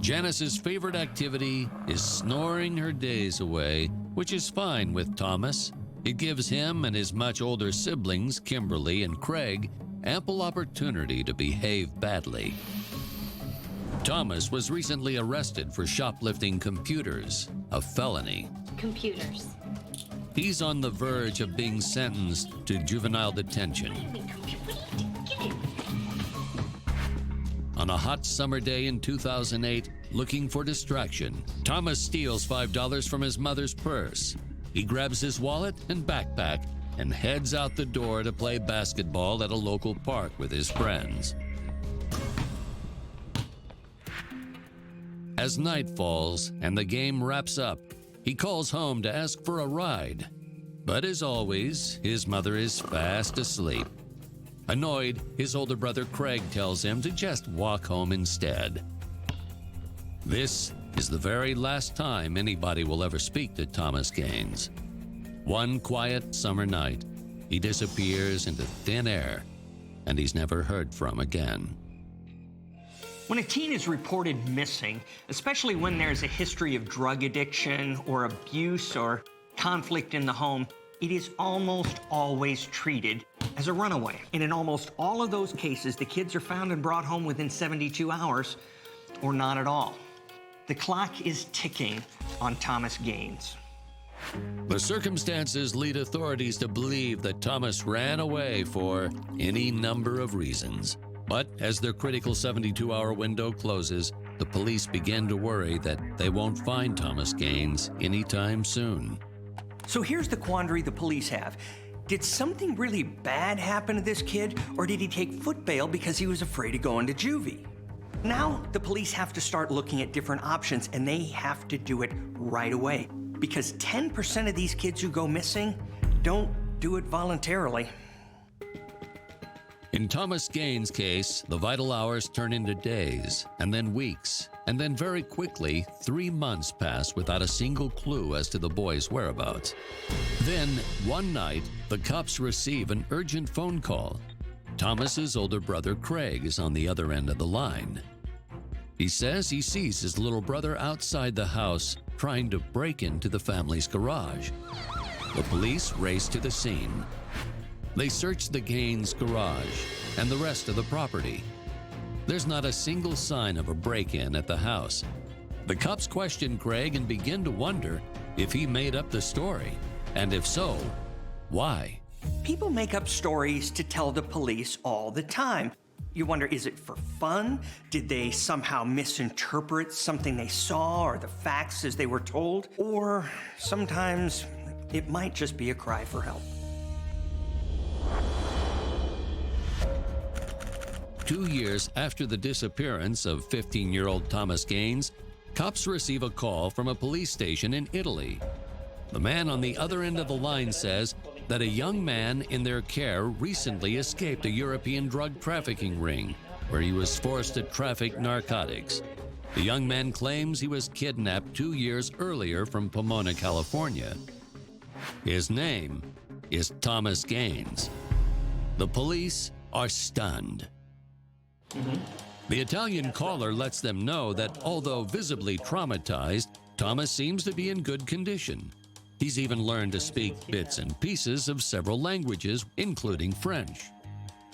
Janice's favorite activity is snoring her days away, which is fine with Thomas. It gives him and his much older siblings, Kimberly and Craig, ample opportunity to behave badly. Thomas was recently arrested for shoplifting computers, a felony. Computers. He's on the verge of being sentenced to juvenile detention. On a hot summer day in 2008, looking for distraction, Thomas steals $5 from his mother's purse. He grabs his wallet and backpack and heads out the door to play basketball at a local park with his friends. As night falls and the game wraps up, he calls home to ask for a ride. But as always, his mother is fast asleep. Annoyed, his older brother Craig tells him to just walk home instead. This is the very last time anybody will ever speak to Thomas Gaines. One quiet summer night, he disappears into thin air, and he's never heard from again. When a teen is reported missing, especially when there's a history of drug addiction or abuse or conflict in the home, it is almost always treated as a runaway. And in almost all of those cases, the kids are found and brought home within 72 hours or not at all. The clock is ticking on Thomas Gaines. The circumstances lead authorities to believe that Thomas ran away for any number of reasons. But as their critical 72-hour window closes, the police begin to worry that they won't find Thomas Gaines anytime soon. So here's the quandary the police have. Did something really bad happen to this kid, or did he take foot bail because he was afraid of going to juvie? Now the police have to start looking at different options, and they have to do it right away, because 10% of these kids who go missing don't do it voluntarily. In Thomas Gaines' case, the vital hours turn into days, and then weeks, and then very quickly, 3 months pass without a single clue as to the boy's whereabouts. Then, one night, the cops receive an urgent phone call. Thomas's older brother Craig is on the other end of the line. He says he sees his little brother outside the house trying to break into the family's garage. The police race to the scene. They search the Gaines garage and the rest of the property. There's not a single sign of a break-in at the house. The cops question Craig and begin to wonder if he made up the story, and if so, why? People make up stories to tell the police all the time. You wonder, is it for fun? Did they somehow misinterpret something they saw or the facts as they were told? Or sometimes it might just be a cry for help. 2 years after the disappearance of 15-year-old Thomas Gaines, cops receive a call from a police station in Italy. The man on the other end of the line says that a young man in their care recently escaped a European drug trafficking ring, where he was forced to traffic narcotics. The young man claims he was kidnapped 2 years earlier from Pomona, California. His name is Thomas Gaines. The police are stunned. The Italian caller lets them know that although visibly traumatized, Thomas seems to be in good condition. He's even learned to speak bits and pieces of several languages, including French.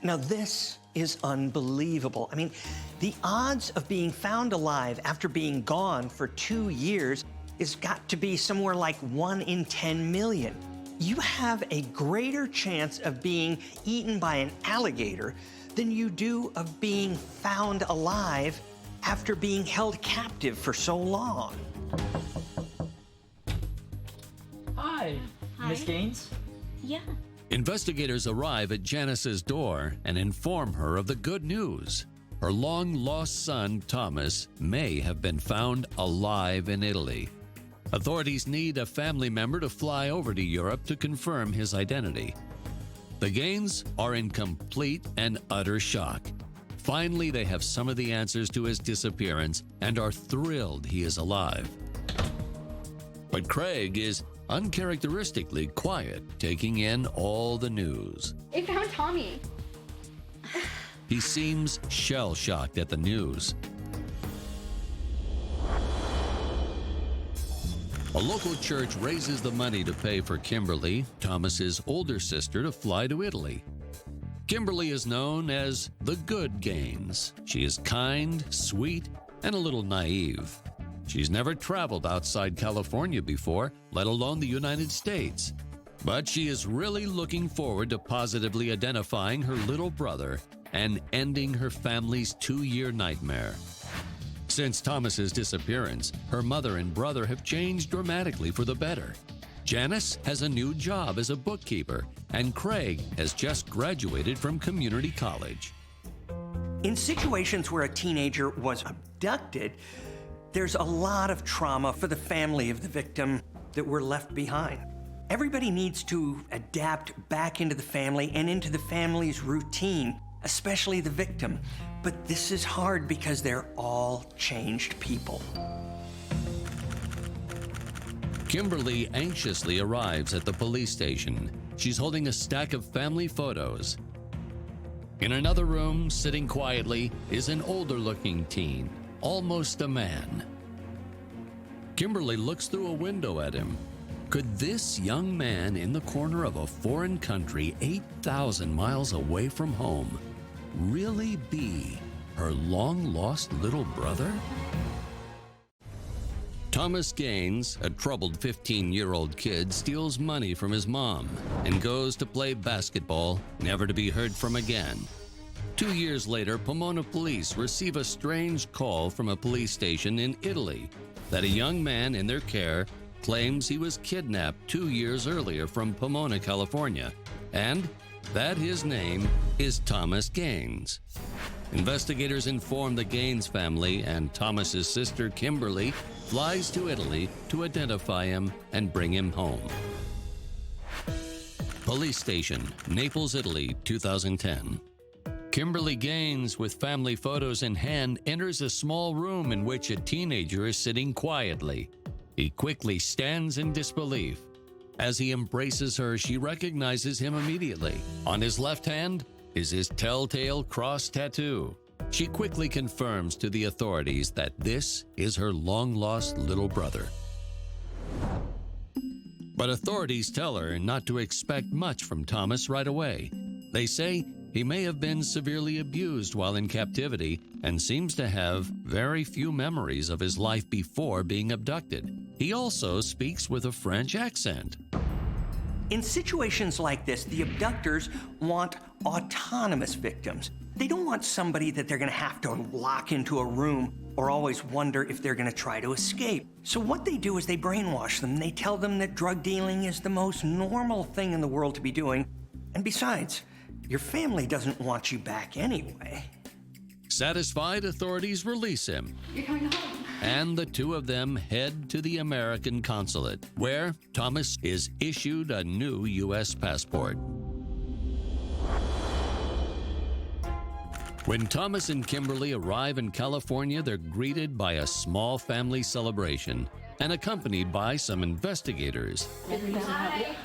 Now this is unbelievable. I mean, the odds of being found alive after being gone for 2 years has got to be somewhere like 1 in 10 million. You have a greater chance of being eaten by an alligator than you do of being found alive after being held captive for so long. Hi, Miss Gaines. Yeah. Investigators arrive at Janice's door and inform her of the good news. Her long-lost son, Thomas, may have been found alive in Italy. Authorities need a family member to fly over to Europe to confirm his identity. The Gaines are in complete and utter shock. Finally, they have some of the answers to his disappearance and are thrilled he is alive. But Craig is uncharacteristically quiet, taking in all the news. They found Tommy. He seems shell-shocked at the news. A local church raises the money to pay for Kimberly, Thomas's older sister, to fly to Italy. Kimberly is known as the Good Gaines. She is kind, sweet, and a little naive. She's never traveled outside California before, let alone the United States. But she is really looking forward to positively identifying her little brother and ending her family's 2-year nightmare. Since Thomas's disappearance, her mother and brother have changed dramatically for the better. Janice has a new job as a bookkeeper, and Craig has just graduated from community college. In situations where a teenager was abducted, there's a lot of trauma for the family of the victim that were left behind. Everybody needs to adapt back into the family and into the family's routine, especially the victim. But this is hard because they're all changed people. Kimberly anxiously arrives at the police station. She's holding a stack of family photos. In another room, sitting quietly, is an older-looking teen, almost a man. Kimberly looks through a window at him. Could this young man in the corner of a foreign country 8,000 miles away from home really be her long-lost little brother? Thomas Gaines, a troubled 15-year-old kid, steals money from his mom and goes to play basketball, never to be heard from again. 2 years later, Pomona police receive a strange call from a police station in Italy that a young man in their care claims he was kidnapped 2 years earlier from Pomona, California, and that his name is Thomas Gaines. Investigators inform the Gaines family, and Thomas's sister Kimberly flies to Italy to identify him and bring him home. Police Station, Naples, Italy, 2010. Kimberly Gaines, with family photos in hand, enters a small room in which a teenager is sitting quietly. He quickly stands in disbelief. As he embraces her, she recognizes him immediately. On his left hand is his telltale cross tattoo. She quickly confirms to the authorities that this is her long-lost little brother. But authorities tell her not to expect much from Thomas right away. They say he may have been severely abused while in captivity and seems to have very few memories of his life before being abducted. He also speaks with a French accent. In situations like this, the abductors want autonomous victims. They don't want somebody that they're going to have to lock into a room or always wonder if they're going to try to escape. So what they do is they brainwash them. They tell them that drug dealing is the most normal thing in the world to be doing. And besides, your family doesn't want you back anyway. Satisfied, authorities release him. You're coming home. And the two of them head to the American consulate, where Thomas is issued a new U.S. passport. When Thomas and Kimberly arrive in California, they're greeted by a small family celebration and accompanied by some investigators. Hi.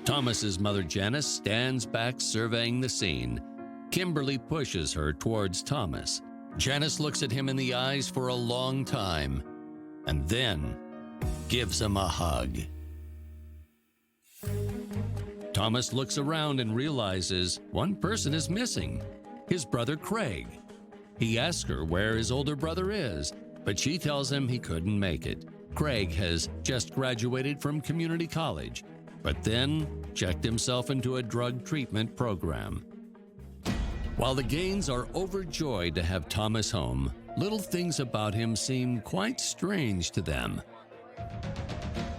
Thomas's mother, Janice, stands back surveying the scene. Kimberly pushes her towards Thomas. Janice looks at him in the eyes for a long time and then gives him a hug. Thomas looks around and realizes one person is missing, his brother Craig. He asks her where his older brother is, but she tells him he couldn't make it. Craig has just graduated from community college, but then checked himself into a drug treatment program. While the Gaines are overjoyed to have Thomas home, little things about him seem quite strange to them.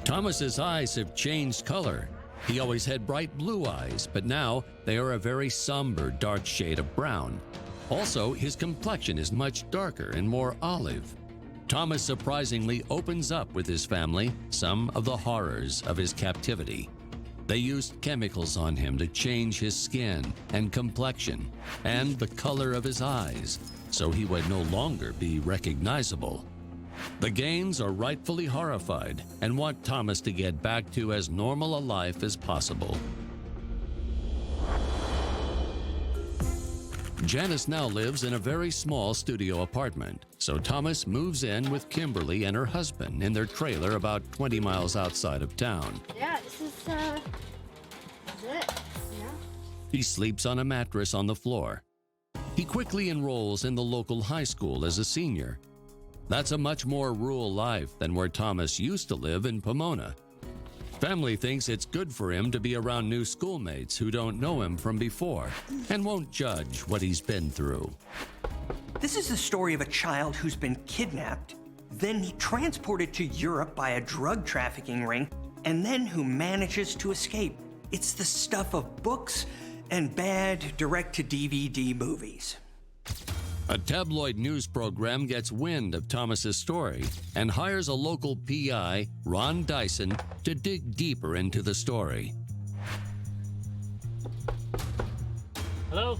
Thomas's eyes have changed color. He always had bright blue eyes, but now they are a very somber, dark shade of brown. Also, his complexion is much darker and more olive. Thomas surprisingly opens up with his family some of the horrors of his captivity. They used chemicals on him to change his skin and complexion and the color of his eyes, so he would no longer be recognizable. The Gaines are rightfully horrified and want Thomas to get back to as normal a life as possible. Janice now lives in a very small studio apartment, so Thomas moves in with Kimberly and her husband in their trailer about 20 miles outside of town. Yeah, this is it. Yeah. He sleeps on a mattress on the floor. He quickly enrolls in the local high school as a senior. That's a much more rural life than where Thomas used to live in Pomona. Family thinks it's good for him to be around new schoolmates who don't know him from before and won't judge what he's been through. This is the story of a child who's been kidnapped, then transported to Europe by a drug trafficking ring, and then who manages to escape. It's the stuff of books and bad direct-to-DVD movies. A tabloid news program gets wind of Thomas's story and hires a local PI, Ron Dyson, to dig deeper into the story. Hello?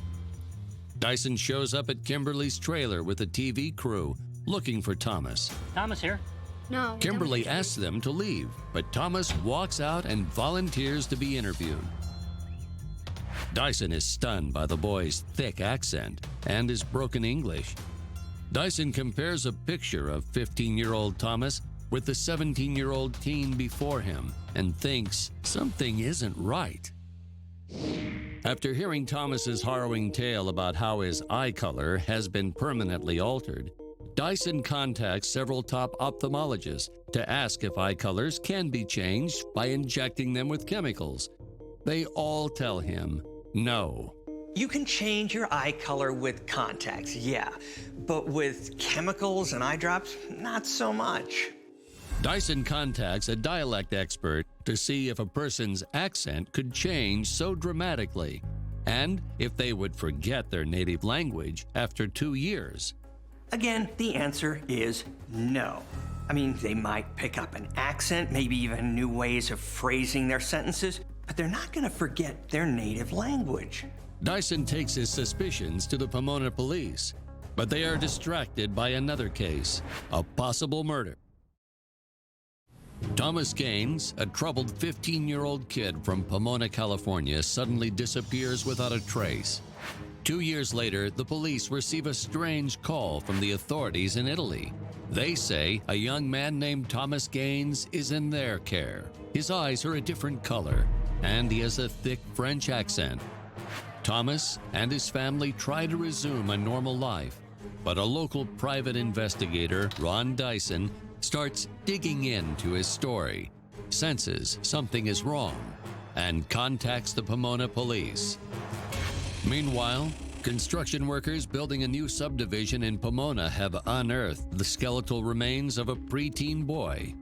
Dyson shows up at Kimberly's trailer with a TV crew looking for Thomas. Thomas here. No. Kimberly asks them to leave, but Thomas walks out and volunteers to be interviewed. Dyson is stunned by the boy's thick accent and his broken English. Dyson compares a picture of 15-year-old Thomas with the 17-year-old teen before him and thinks something isn't right. After hearing Thomas's harrowing tale about how his eye color has been permanently altered, Dyson contacts several top ophthalmologists to ask if eye colors can be changed by injecting them with chemicals. They all tell him no. You can change your eye color with contacts, yeah, but with chemicals and eye drops, not so much. Dyson contacts a dialect expert to see if a person's accent could change so dramatically, and if they would forget their native language after 2 years. Again, the answer is no. I mean, they might pick up an accent, maybe even new ways of phrasing their sentences, but they're not going to forget their native language. Dyson takes his suspicions to the Pomona police, but they are distracted by another case, a possible murder. Thomas Gaines, a troubled 15-year-old kid from Pomona, California, suddenly disappears without a trace. 2 years later, the police receive a strange call from the authorities in Italy. They say a young man named Thomas Gaines is in their care. His eyes are a different color, and he has a thick French accent. Thomas and his family try to resume a normal life, but a local private investigator, Ron Dyson, starts digging into his story, senses something is wrong, and contacts the Pomona police. Meanwhile, construction workers building a new subdivision in Pomona have unearthed the skeletal remains of a preteen boy.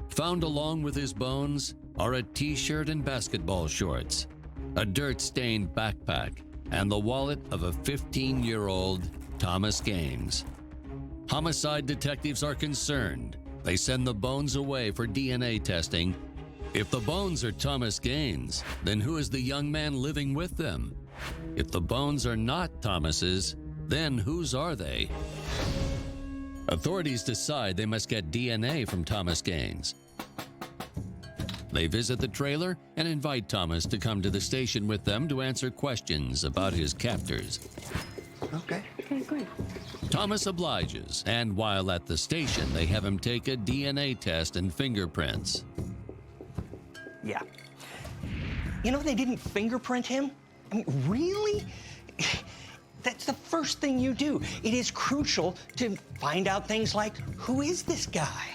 Found along with his bones are a t-shirt and basketball shorts, a dirt-stained backpack, and the wallet of a 15-year-old Thomas Gaines. Homicide detectives are concerned. They send the bones away for DNA testing. If the bones are Thomas Gaines, then who is the young man living with them? If the bones are not Thomas's, then whose are they? Authorities decide they must get DNA from Thomas Gaines. They visit the trailer and invite Thomas to come to the station with them to answer questions about his captors. Okay. Okay, good. Thomas obliges, and while at the station, they have him take a DNA test and fingerprints. Yeah. You know, they didn't fingerprint him? I mean, really? That's the first thing you do. It is crucial to find out things like, who is this guy?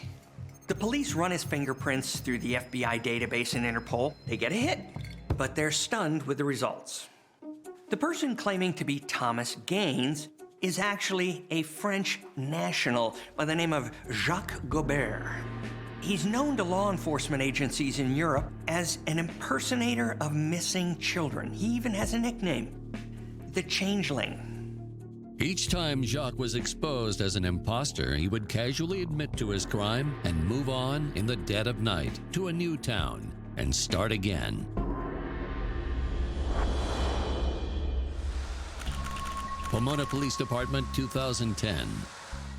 The police run his fingerprints through the FBI database and Interpol. They get a hit, but they're stunned with the results. The person claiming to be Thomas Gaines is actually a French national by the name of Jacques Gobert. He's known to law enforcement agencies in Europe as an impersonator of missing children. He even has a nickname, the Changeling. Each time Jacques was exposed as an imposter, he would casually admit to his crime and move on in the dead of night to a new town and start again. Pomona Police Department, 2010.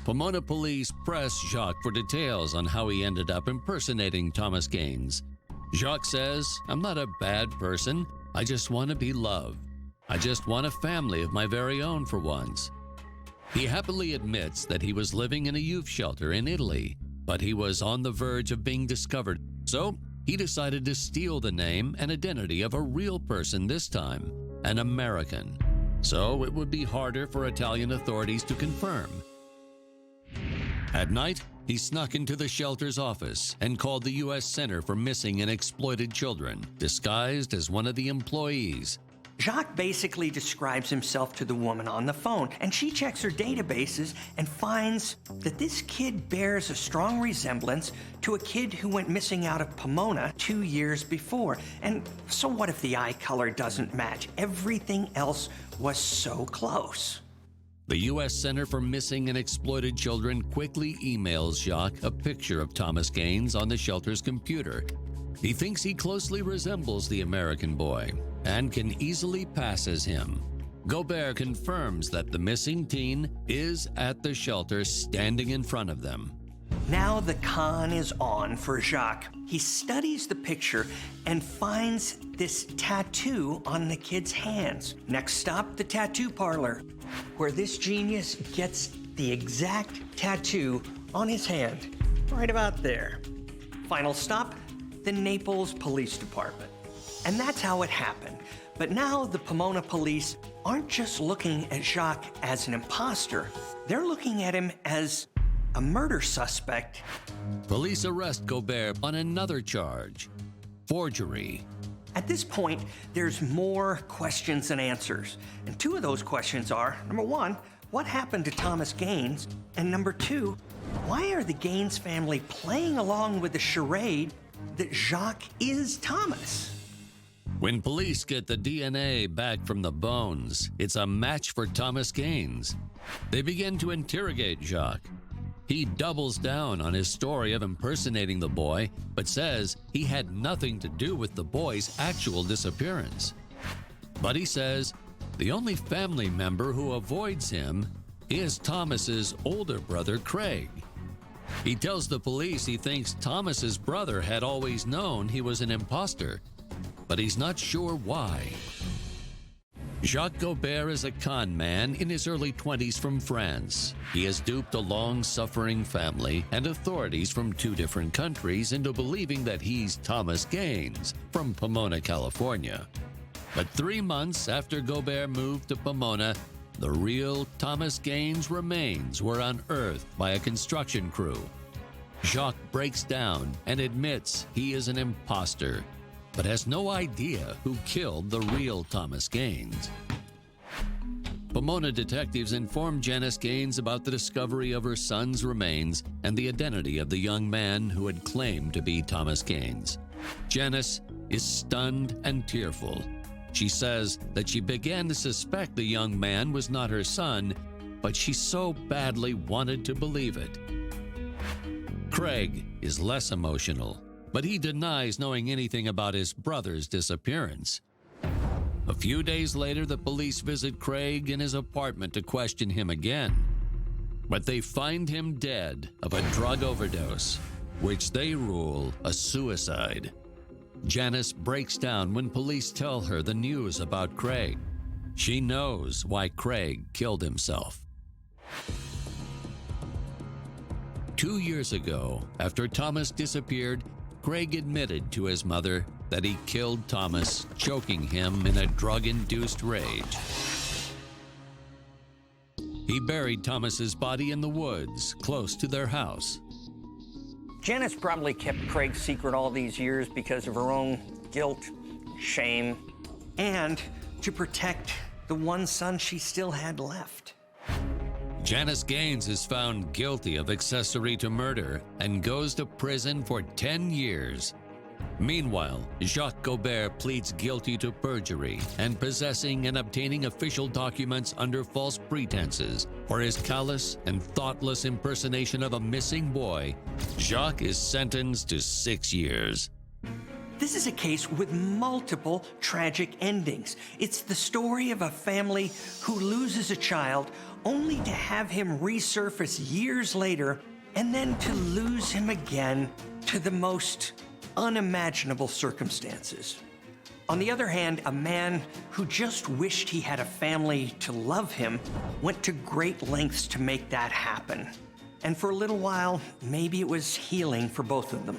Pomona police press Jacques for details on how he ended up impersonating Thomas Gaines. Jacques says, "I'm not a bad person. I just want to be loved. I just want a family of my very own for once." He happily admits that he was living in a youth shelter in Italy, but he was on the verge of being discovered. So he decided to steal the name and identity of a real person this time, an American. So it would be harder for Italian authorities to confirm. At night, he snuck into the shelter's office and called the U.S. Center for Missing and Exploited Children, disguised as one of the employees. Jacques basically describes himself to the woman on the phone, and she checks her databases and finds that this kid bears a strong resemblance to a kid who went missing out of Pomona 2 years before. And so what if the eye color doesn't match? Everything else was so close. The U.S. Center for Missing and Exploited Children quickly emails Jacques a picture of Thomas Gaines on the shelter's computer. He thinks he closely resembles the American boy and can easily pass as him. Gobert confirms that the missing teen is at the shelter standing in front of them. Now the con is on for Jacques. He studies the picture and finds this tattoo on the kid's hands. Next stop, the tattoo parlor, where this genius gets the exact tattoo on his hand, right about there. Final stop, the Naples Police Department. And that's how it happened. But now the Pomona police aren't just looking at Jacques as an imposter. They're looking at him as a murder suspect. Police arrest Gobert on another charge, forgery. At this point, there's more questions than answers. And two of those questions are, number one, what happened to Thomas Gaines? And number two, why are the Gaines family playing along with the charade that Jacques is Thomas? When police get the DNA back from the bones, it's a match for Thomas Gaines. They begin to interrogate Jacques. He doubles down on his story of impersonating the boy, but says he had nothing to do with the boy's actual disappearance. But he says the only family member who avoids him is Thomas's older brother, Craig. He tells the police he thinks Thomas's brother had always known he was an imposter, but he's not sure why. Jacques Gobert is a con man in his early 20s from France. He has duped a long-suffering family and authorities from 2 different countries into believing that he's Thomas Gaines from Pomona, California. But 3 months after Gobert moved to Pomona, the real Thomas Gaines' remains were unearthed by a construction crew. Jacques breaks down and admits he is an imposter, but has no idea who killed the real Thomas Gaines. Pomona detectives inform Janice Gaines about the discovery of her son's remains and the identity of the young man who had claimed to be Thomas Gaines. Janice is stunned and tearful. She says that she began to suspect the young man was not her son, but she so badly wanted to believe it. Craig is less emotional, but he denies knowing anything about his brother's disappearance. A few days later, the police visit Craig in his apartment to question him again. But they find him dead of a drug overdose, which they rule a suicide. Janice breaks down when police tell her the news about Craig. She knows why Craig killed himself. 2 years ago, after Thomas disappeared, Craig admitted to his mother that he killed Thomas, choking him in a drug-induced rage. He buried Thomas's body in the woods, close to their house. Janice probably kept Craig's secret all these years because of her own guilt, shame, and to protect the one son she still had left. Janice Gaines is found guilty of accessory to murder and goes to prison for 10 years. Meanwhile, Jacques Gobert pleads guilty to perjury and possessing and obtaining official documents under false pretenses. For his callous and thoughtless impersonation of a missing boy, Jacques is sentenced to 6 years. This is a case with multiple tragic endings. It's the story of a family who loses a child only to have him resurface years later and then to lose him again to the most unimaginable circumstances. On the other hand, a man who just wished he had a family to love him went to great lengths to make that happen. And for a little while, maybe it was healing for both of them.